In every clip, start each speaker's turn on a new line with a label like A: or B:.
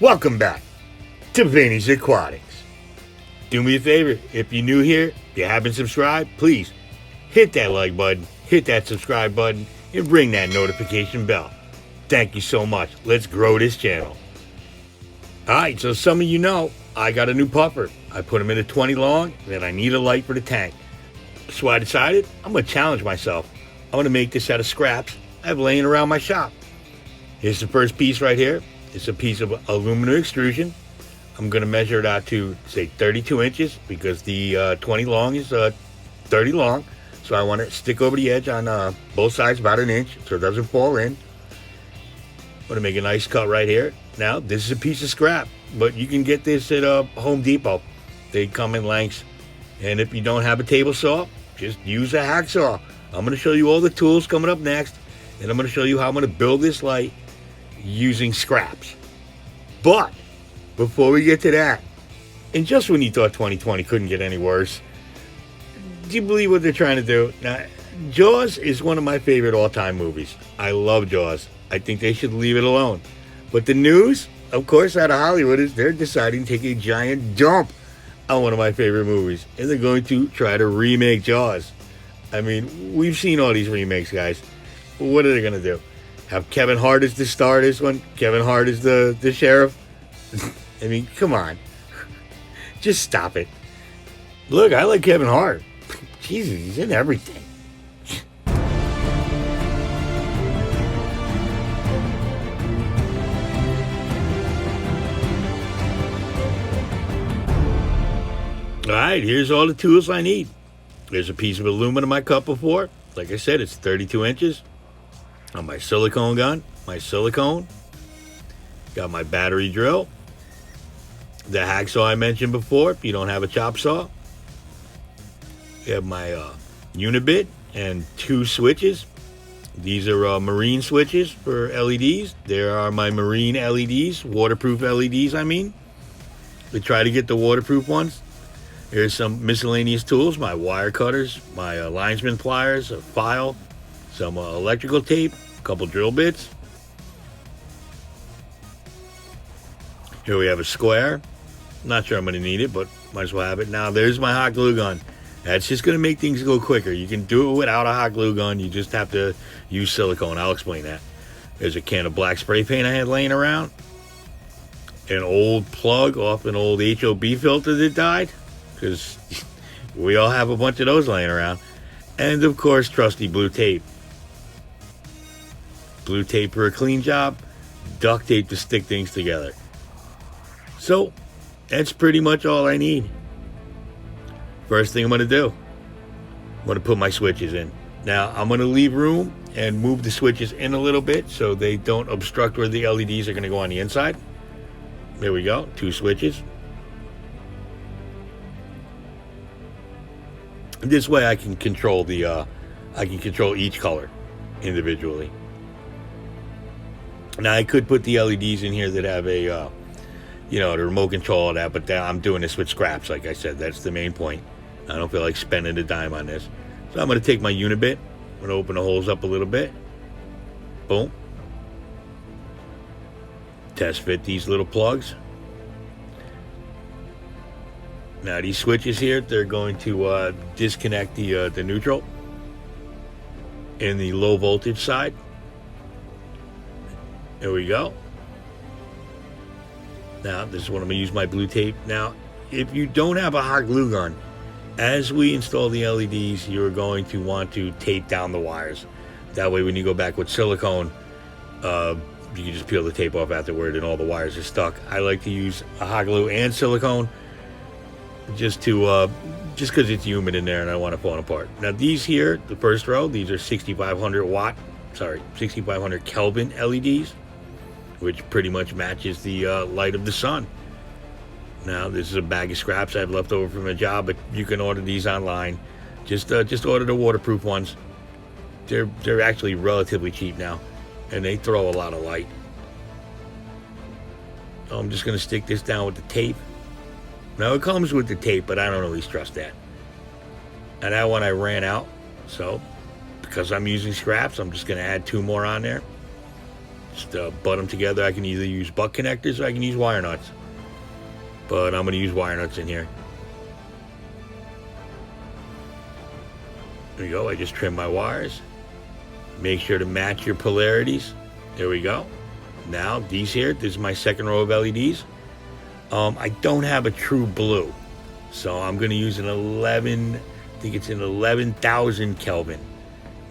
A: Welcome back to Vinny's Aquatics. Do me a favor, if you're new here, if you haven't subscribed, please hit that like button, hit that subscribe button, and ring that notification bell. Thank you so much. Let's grow this channel. Alright, so some of you know, I got a new puffer. I put him in a 20 long, and I need a light for the tank. So I decided I'm going to challenge myself. I'm going to make this out of scraps I have laying around my shop. Here's the first piece right here. It's a piece of aluminum extrusion. I'm going to measure it out to, say, 32 inches because the 20 long is 30 long. So I want to stick over the edge on both sides about an inch so it doesn't fall in. I'm going to make a nice cut right here. Now, this is a piece of scrap, but you can get this at Home Depot. They come in lengths. And if you don't have a table saw, just use a hacksaw. I'm going to show you all the tools coming up next. And I'm going to show you how I'm going to build this light using scraps. But before we get to that, and just when you thought 2020 couldn't get any worse, do you believe what they're trying to do? Now, Jaws is one of my favorite all-time movies. I love Jaws. I think they should leave it alone. But the news, of course, out of Hollywood is they're deciding to take a giant dump on one of my favorite movies. And they're going to try to remake Jaws. I mean, we've seen all these remakes, guys. What are they going to do? Have Kevin Hart as the star of this one? Kevin Hart is the sheriff? I mean, come on. Just stop it. Look, I like Kevin Hart. Jesus, he's in everything. Alright, here's all the tools I need. There's a piece of aluminum I cut before. Like I said, it's 32 inches. On my silicone gun, my silicone. Got my battery drill. The hacksaw I mentioned before, if you don't have a chop saw. You have my unibit and 2 switches. These are marine switches for LEDs. There are my marine LEDs, waterproof LEDs, I mean. We try to get the waterproof ones. Here's some miscellaneous tools, my wire cutters, my linesman pliers, a file, some electrical tape, a couple drill bits. Here we have a square. Not sure I'm going to need it, but might as well have it. Now, there's my hot glue gun. That's just going to make things go quicker. You can do it without a hot glue gun. You just have to use silicone. I'll explain that. There's a can of black spray paint I had laying around. An old plug off an old HOB filter that died, because we all have a bunch of those laying around. And, of course, trusty blue tape. Blue tape for a clean job. Duct tape to stick things together. So, that's pretty much all I need. First thing I'm going to do, I'm going to put my switches in. Now, I'm going to leave room and move the switches in a little bit so they don't obstruct where the LEDs are going to go on the inside. There we go, 2 switches. This way I can control each color individually. Now, I could put the LEDs in here that have a the remote control of that, but I'm doing this with scraps, like I said. That's the main point. I don't feel like spending a dime on this. So I'm going to take my unibit. I'm going to open the holes up a little bit. Boom. Test fit these little plugs. Now these switches here, they're going to disconnect the neutral in the low voltage side. There we go. Now, this is what I'm going to use my blue tape. Now, if you don't have a hot glue gun, as we install the LEDs, you're going to want to tape down the wires. That way, when you go back with silicone, you can just peel the tape off afterward and all the wires are stuck. I like to use a hot glue and silicone just because it's humid in there and I don't want it falling apart. Now, these here, the first row, these are 6,500 Kelvin LEDs. Which pretty much matches the light of the sun. Now, this is a bag of scraps I've left over from a job, but you can order these online. Just order the waterproof ones. They're actually relatively cheap now, and they throw a lot of light. So I'm just going to stick this down with the tape. Now, it comes with the tape, but I don't always trust that. And that one I ran out, so because I'm using scraps, I'm just going to add 2 more on there. Just butt them together. I can either use butt connectors or I can use wire nuts. But I'm going to use wire nuts in here. There we go. I just trimmed my wires. Make sure to match your polarities. There we go. Now, these here, this is my second row of LEDs. I don't have a true blue. So I'm going to use an 11, I think it's an 11,000 Kelvin,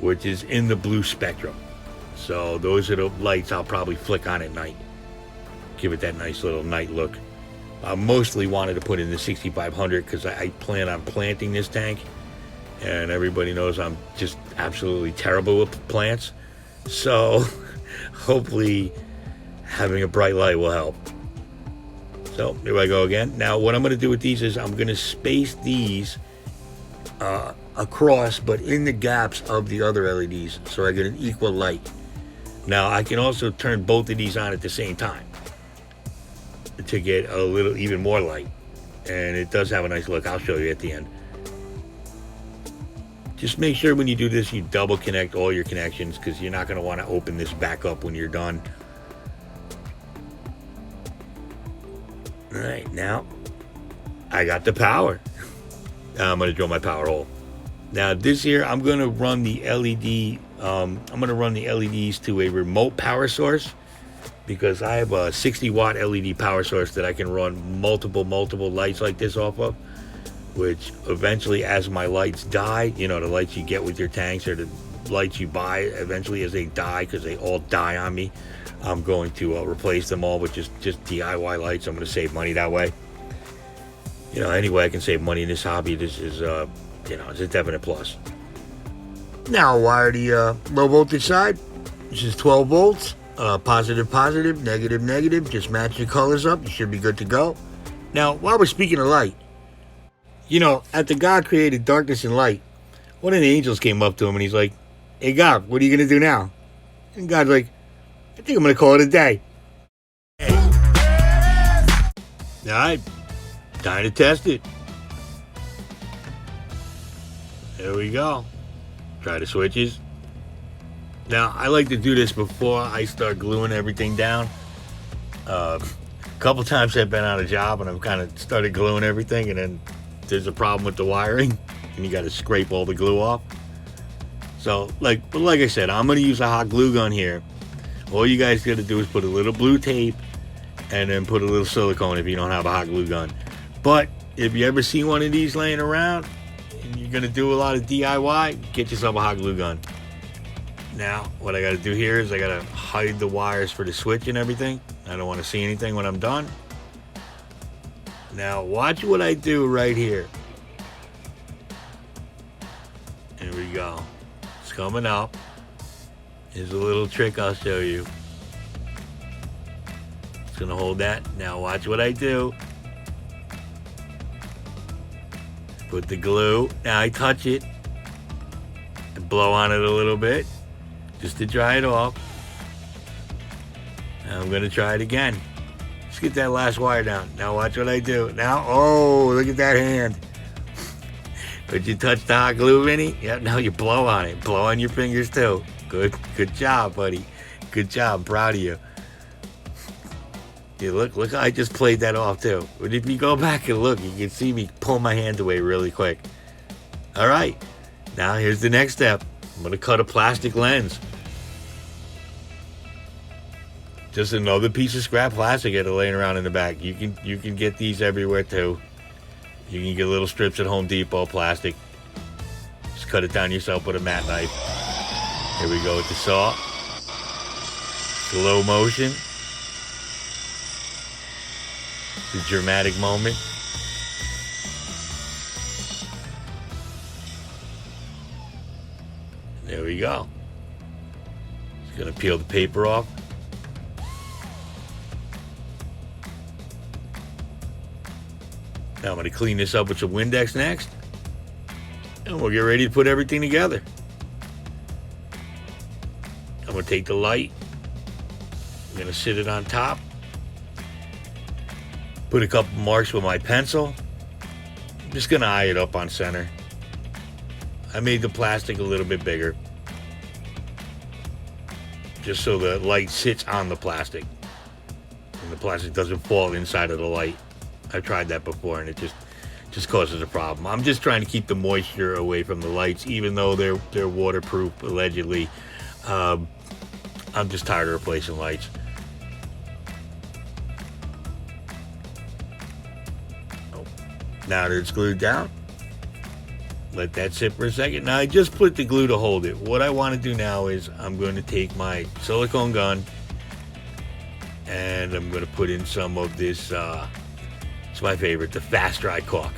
A: which is in the blue spectrum. So those are the lights I'll probably flick on at night. Give it that nice little night look. I mostly wanted to put in the 6500 because I plan on planting this tank. And everybody knows I'm just absolutely terrible with plants. So hopefully having a bright light will help. So here I go again. Now what I'm going to do with these is I'm going to space these across, but in the gaps of the other LEDs, so I get an equal light. Now I can also turn both of these on at the same time to get a little even more light. And it does have a nice look. I'll show you at the end. Just make sure when you do this, you double connect all your connections because you're not going to want to open this back up when you're done. All right, now I got the power. Now I'm going to drill my power hole. Now this here, I'm going to run the LED. I'm going to run the LEDs to a remote power source because I have a 60 watt LED power source that I can run multiple lights like this off of. Which eventually, as my lights die, you know, the lights you get with your tanks or the lights you buy, eventually as they die, because they all die on me, I'm going to replace them all with just DIY lights. I'm going to save money that way. You know, any way I can save money in this hobby, this is, you know, it's a definite plus. Now I'll wire the low voltage side. This is 12 volts, positive, negative. Just match your colors up. You should be good to go. Now, while we're speaking of light, you know, after God created darkness and light, one of the angels came up to him and he's like, "Hey God, what are you going to do now?" And God's like, "I think I'm going to call it a day." Hey. All right, time to test it. There we go. Try the switches. Now, I like to do this before I start gluing everything down. A couple times I've been on a job and I've kind of started gluing everything and then there's a problem with the wiring and you got to scrape all the glue off. So like I said, I'm going to use a hot glue gun here. All you guys got to do is put a little blue tape and then put a little silicone if you don't have a hot glue gun. But if you ever see one of these laying around and you're going to do a lot of DIY, get yourself a hot glue gun. Now what I got to do here is I got to hide the wires for the switch and everything. I don't want to see anything when I'm done. Now watch what I do right here. Here we go. It's coming up. Here's a little trick I'll show you. It's gonna hold that. Now watch what I do. Put the glue. Now I touch it and blow on it a little bit just to dry it off. Now I'm gonna try it again. Let's get that last wire down. Now watch what I do. Now, oh, look at that hand. But you touch the hot glue, Vinny? Yep, now you blow on it. Blow on your fingers too. Good job, buddy. Good job, proud of you. Yeah, look, I just played that off too. But if you go back and look, you can see me pull my hand away really quick. All right, now here's the next step. I'm gonna cut a plastic lens. Just another piece of scrap plastic that are laying around in the back. You can get these everywhere too. You can get little strips at Home Depot, plastic. Just cut it down yourself with a mat knife. Here we go with the saw. Slow motion. It's a dramatic moment. There we go. Just gonna peel the paper off. Now I'm going to clean this up with some Windex next. And we'll get ready to put everything together. I'm going to take the light. I'm going to sit it on top. Put a couple marks with my pencil. I'm just going to eye it up on center. I made the plastic a little bit bigger. just so the light sits on the plastic and the plastic doesn't fall inside of the light. I've tried that before and it just causes a problem. I'm just trying to keep the moisture away from the lights, even though they're waterproof allegedly. I'm just tired of replacing lights. Oh, now that it's glued down, let that sit for a second. Now I just put the glue to hold it. What I want to do now is I'm going to take my silicone gun and I'm going to put in some of this, it's my favorite, the fast dry caulk.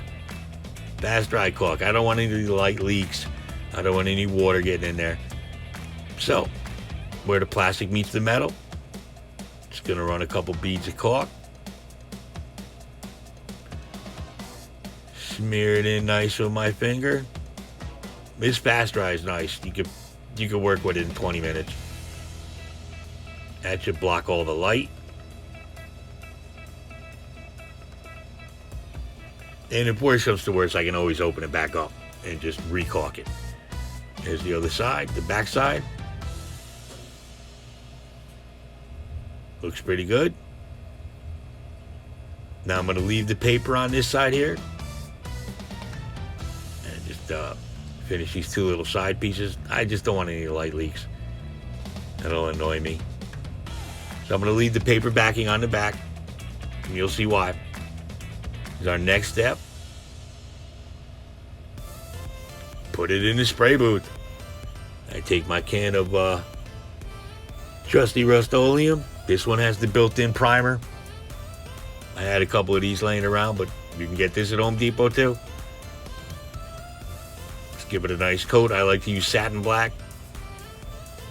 A: Fast dry caulk. I don't want any light leaks. I don't want any water getting in there. So, where the plastic meets the metal, just going to run a couple beads of caulk. Smear it in nice with my finger. This fast dry is nice. You could work with it in 20 minutes. That should block all the light. And if worse comes to worse, I can always open it back up and just re-caulk it. There's the other side, the back side. Looks pretty good. Now I'm going to leave the paper on this side here. And just finish these two little side pieces. I just don't want any light leaks. That'll annoy me. So I'm going to leave the paper backing on the back. And you'll see why. Is our next step. Put it in the spray booth. I take my can of trusty Rust-Oleum. This one has the built-in primer. I had a couple of these laying around, but you can get this at Home Depot too. Just give it a nice coat. I like to use satin black.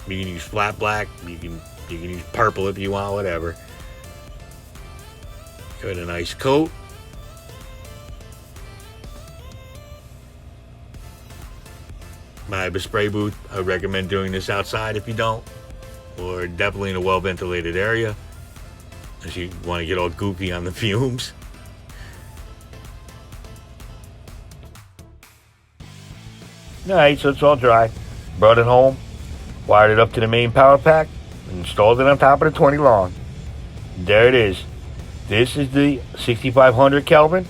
A: You can use flat black. You can use purple if you want, whatever. Give it a nice coat. I have a spray booth. I recommend doing this outside if you don't, or definitely in a well-ventilated area, if you want to get all goofy on the fumes. Alright, so it's all dry. Brought it home, wired it up to the main power pack, and installed it on top of the 20 long. There it is. This is the 6500 Kelvin.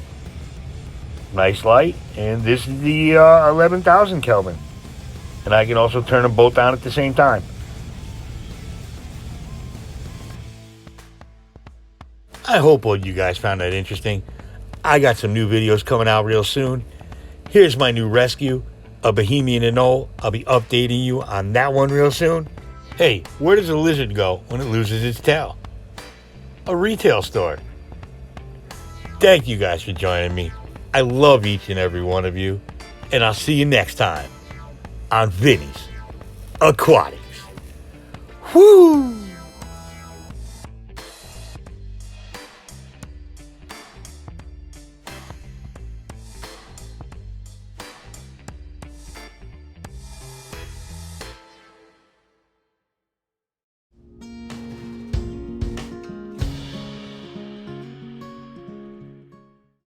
A: Nice light. And this is the 11,000 Kelvin. And I can also turn them both on at the same time. I hope all you guys found that interesting. I got some new videos coming out real soon. Here's my new rescue, a Bohemian Anole. I'll be updating you on that one real soon. Hey, where does a lizard go when it loses its tail? A retail store. Thank you guys for joining me. I love each and every one of you. And I'll see you next time on Vinny's Aquatics. Woo!